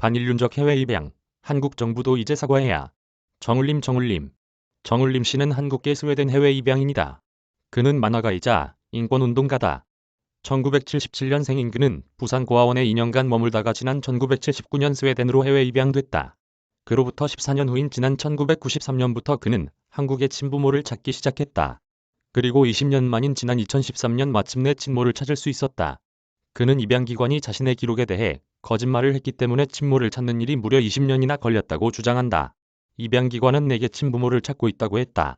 반인륜적 해외 입양. 한국 정부도 이제 사과해야. 정울림 정울림 씨는 한국계 스웨덴 해외 입양인이다. 그는 만화가이자 인권운동가다. 1977년생인 그는 부산 고아원에 2년간 머물다가 지난 1979년 스웨덴으로 해외 입양됐다. 그로부터 14년 후인 지난 1993년부터 그는 한국의 친부모를 찾기 시작했다. 그리고 20년 만인 지난 2013년 마침내 친모를 찾을 수 있었다. 그는 입양기관이 자신의 기록에 대해 거짓말을 했기 때문에 친모를 찾는 일이 무려 20년이나 걸렸다고 주장한다. 입양기관은 내게 친부모를 찾고 있다고 했다.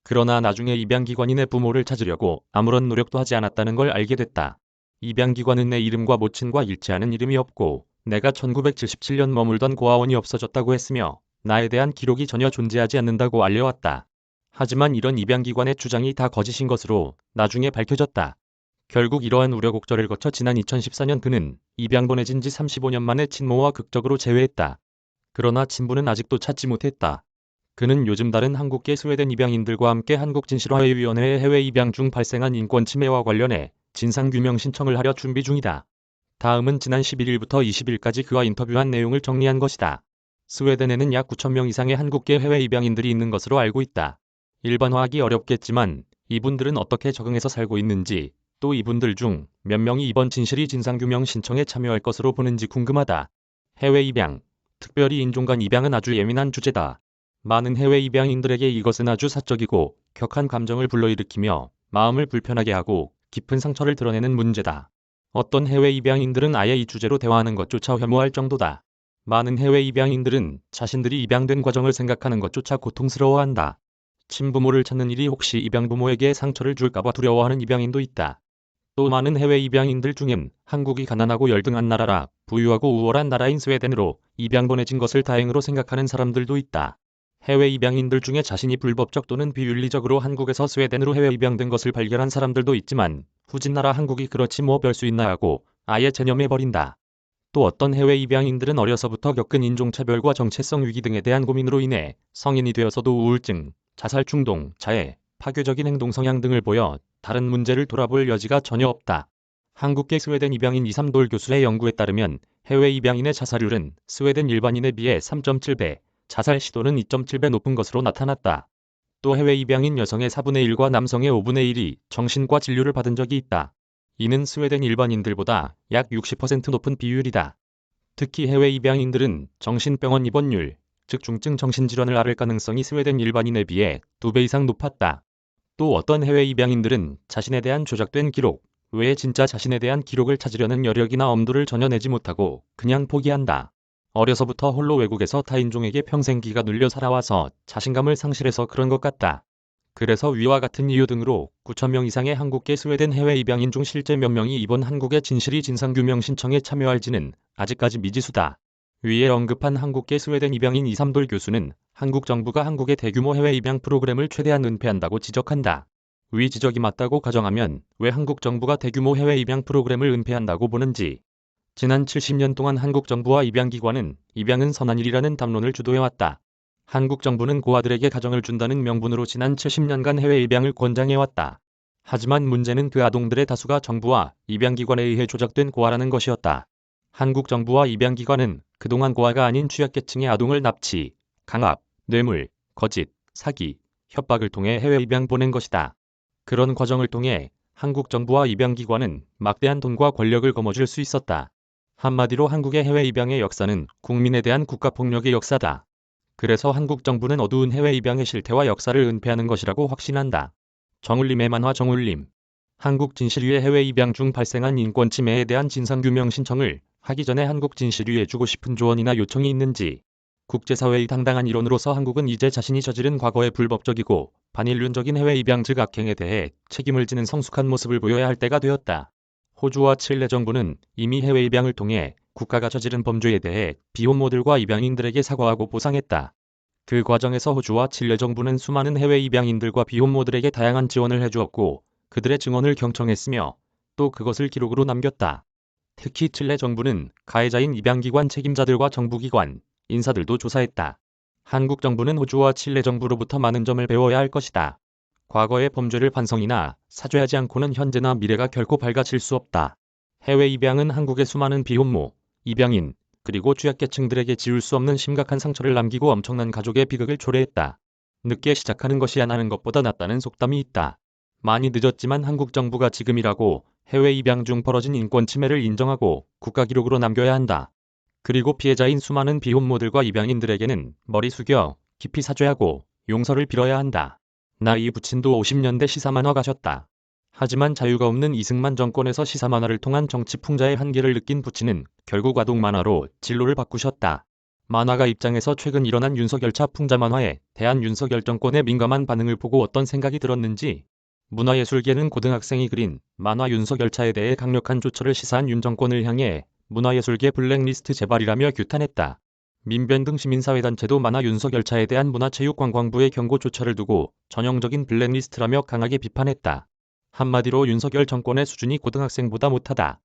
그러나 나중에 입양기관이 내 부모를 찾으려고 아무런 노력도 하지 않았다는 걸 알게 됐다. 입양기관은 내 이름과 모친과 일치하는 이름이 없고 내가 1977년 머물던 고아원이 없어졌다고 했으며 나에 대한 기록이 전혀 존재하지 않는다고 알려왔다. 하지만 이런 입양기관의 주장이 다 거짓인 것으로 나중에 밝혀졌다. 결국 이러한 우여곡절을 거쳐 지난 2014년 그는 입양 보내진 지 35년 만에 친모와 극적으로 재회했다. 그러나 친부는 아직도 찾지 못했다. 그는 요즘 다른 한국계 스웨덴 입양인들과 함께 한국진실화해위원회의 해외 입양 중 발생한 인권 침해와 관련해 진상규명 신청을 하려 준비 중이다. 다음은 지난 11일부터 20일까지 그와 인터뷰한 내용을 정리한 것이다. 스웨덴에는 약 9,000명 이상의 한국계 해외 입양인들이 있는 것으로 알고 있다. 일반화하기 어렵겠지만 이분들은 어떻게 적응해서 살고 있는지, 또 이분들 중 몇 명이 이번 진실이 진상규명 신청에 참여할 것으로 보는지 궁금하다. 해외 입양, 특별히 인종 간 입양은 아주 예민한 주제다. 많은 해외 입양인들에게 이것은 아주 사적이고 격한 감정을 불러일으키며 마음을 불편하게 하고 깊은 상처를 드러내는 문제다. 어떤 해외 입양인들은 아예 이 주제로 대화하는 것조차 혐오할 정도다. 많은 해외 입양인들은 자신들이 입양된 과정을 생각하는 것조차 고통스러워한다. 친부모를 찾는 일이 혹시 입양부모에게 상처를 줄까봐 두려워하는 입양인도 있다. 또 많은 해외 입양인들 중엔 한국이 가난하고 열등한 나라라 부유하고 우월한 나라인 스웨덴으로 입양 보내진 것을 다행으로 생각하는 사람들도 있다. 해외 입양인들 중에 자신이 불법적 또는 비윤리적으로 한국에서 스웨덴으로 해외 입양된 것을 발견한 사람들도 있지만 후진나라 한국이 그렇지 뭐 별 수 있나 하고 아예 체념해버린다. 또 어떤 해외 입양인들은 어려서부터 겪은 인종차별과 정체성 위기 등에 대한 고민으로 인해 성인이 되어서도 우울증, 자살 충동, 자해, 파괴적인 행동 성향 등을 보여 다른 문제를 돌아볼 여지가 전혀 없다. 한국계 스웨덴 입양인 이삼돌 교수의 연구에 따르면 해외 입양인의 자살률은 스웨덴 일반인에 비해 3.7배, 자살 시도는 2.7배 높은 것으로 나타났다. 또 해외 입양인 여성의 4분의 1과 남성의 5분의 1이 정신과 진료를 받은 적이 있다. 이는 스웨덴 일반인들보다 약 60% 높은 비율이다. 특히 해외 입양인들은 정신병원 입원율, 즉 중증 정신질환을 앓을 가능성이 스웨덴 일반인에 비해 2배 이상 높았다. 또 어떤 해외 입양인들은 자신에 대한 조작된 기록 외에 진짜 자신에 대한 기록을 찾으려는 여력이나 엄두를 전혀 내지 못하고 그냥 포기한다. 어려서부터 홀로 외국에서 타인종에게 평생 기가 눌려 살아와서 자신감을 상실해서 그런 것 같다. 그래서 위와 같은 이유 등으로 9,000명 이상의 한국계 스웨덴 해외 입양인 중 실제 몇 명이 이번 한국의 진실이 진상규명 신청에 참여할지는 아직까지 미지수다. 위에 언급한 한국계 스웨덴 입양인 이삼돌 교수는 한국 정부가 한국의 대규모 해외 입양 프로그램을 최대한 은폐한다고 지적한다. 위 지적이 맞다고 가정하면 왜 한국 정부가 대규모 해외 입양 프로그램을 은폐한다고 보는지. 지난 70년 동안 한국 정부와 입양기관은 입양은 선한 일이라는 담론을 주도해왔다. 한국 정부는 고아들에게 가정을 준다는 명분으로 지난 70년간 해외 입양을 권장해왔다. 하지만 문제는 그 아동들의 다수가 정부와 입양기관에 의해 조작된 고아라는 것이었다. 한국 정부와 입양기관은 그동안 고아가 아닌 취약계층의 아동을 납치, 강압, 뇌물, 거짓, 사기, 협박을 통해 해외 입양 보낸 것이다. 그런 과정을 통해 한국 정부와 입양기관은 막대한 돈과 권력을 거머쥘 수 있었다. 한마디로 한국의 해외 입양의 역사는 국민에 대한 국가폭력의 역사다. 그래서 한국 정부는 어두운 해외 입양의 실태와 역사를 은폐하는 것이라고 확신한다. 정울림의 만화 정울림. 한국진실위의 해외 입양 중 발생한 인권 침해에 대한 진상규명 신청을 하기 전에 한국진실위에 주고 싶은 조언이나 요청이 있는지. 국제사회의 당당한 일원으로서 한국은 이제 자신이 저지른 과거의 불법적이고 반인륜적인 해외 입양 즉 악행에 대해 책임을 지는 성숙한 모습을 보여야 할 때가 되었다. 호주와 칠레 정부는 이미 해외 입양을 통해 국가가 저지른 범죄에 대해 비혼모들과 입양인들에게 사과하고 보상했다. 그 과정에서 호주와 칠레 정부는 수많은 해외 입양인들과 비혼모들에게 다양한 지원을 해주었고 그들의 증언을 경청했으며 또 그것을 기록으로 남겼다. 특히 칠레 정부는 가해자인 입양기관 책임자들과 정부기관, 인사들도 조사했다. 한국 정부는 호주와 칠레 정부로부터 많은 점을 배워야 할 것이다. 과거의 범죄를 반성이나 사죄하지 않고는 현재나 미래가 결코 밝아질 수 없다. 해외 입양은 한국의 수많은 비혼모, 입양인, 그리고 취약계층들에게 지울 수 없는 심각한 상처를 남기고 엄청난 가족의 비극을 초래했다. 늦게 시작하는 것이 안 하는 것보다 낫다는 속담이 있다. 많이 늦었지만 한국 정부가 지금이라고 해외 입양 중 벌어진 인권 침해를 인정하고 국가 기록으로 남겨야 한다. 그리고 피해자인 수많은 비혼모들과 입양인들에게는 머리 숙여 깊이 사죄하고 용서를 빌어야 한다. 나이 부친도 50년대 시사만화 가셨다. 하지만 자유가 없는 이승만 정권에서 시사만화를 통한 정치 풍자의 한계를 느낀 부친은 결국 아동 만화로 진로를 바꾸셨다. 만화가 입장에서 최근 일어난 윤석열차 풍자 만화에 대한 윤석열 정권의 민감한 반응을 보고 어떤 생각이 들었는지 문화예술계는 고등학생이 그린 만화 윤석열차에 대해 강력한 조처를 시사한 윤 정권을 향해 문화예술계 블랙리스트 재발이라며 규탄했다. 민변 등 시민사회단체도 만화 윤석열차에 대한 문화체육관광부의 경고 조처를 두고 전형적인 블랙리스트라며 강하게 비판했다. 한마디로 윤석열 정권의 수준이 고등학생보다 못하다.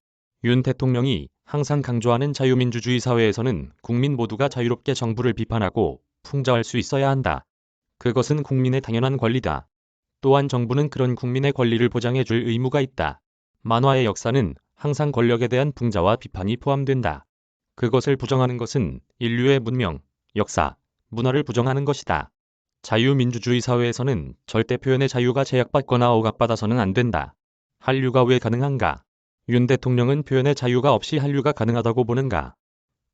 윤 대통령이 항상 강조하는 자유민주주의 사회에서는 국민 모두가 자유롭게 정부를 비판하고 풍자할 수 있어야 한다. 그것은 국민의 당연한 권리다. 또한 정부는 그런 국민의 권리를 보장해줄 의무가 있다. 만화의 역사는 항상 권력에 대한 풍자와 비판이 포함된다. 그것을 부정하는 것은 인류의 문명, 역사, 문화를 부정하는 것이다. 자유민주주의 사회에서는 절대 표현의 자유가 제약받거나 억압받아서는 안 된다. 한류가 왜 가능한가? 윤 대통령은 표현의 자유가 없이 한류가 가능하다고 보는가?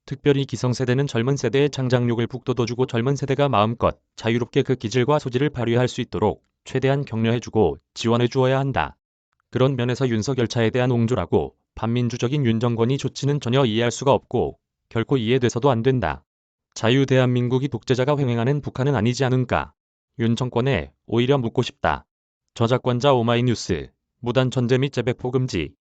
특별히 기성세대는 젊은 세대의 창작력을 북돋워주고 젊은 세대가 마음껏 자유롭게 그 기질과 소질을 발휘할 수 있도록 최대한 격려해주고 지원해주어야 한다. 그런 면에서 윤석열차에 대한 옹졸하고 반민주적인 윤 정권이 조치는 전혀 이해할 수가 없고 결코 이해돼서도 안 된다. 자유 대한민국이 독재자가 횡행하는 북한은 아니지 않은가? 윤 정권에 오히려 묻고 싶다. 저작권자 오마이뉴스, 무단 천재 및 재배포 금지.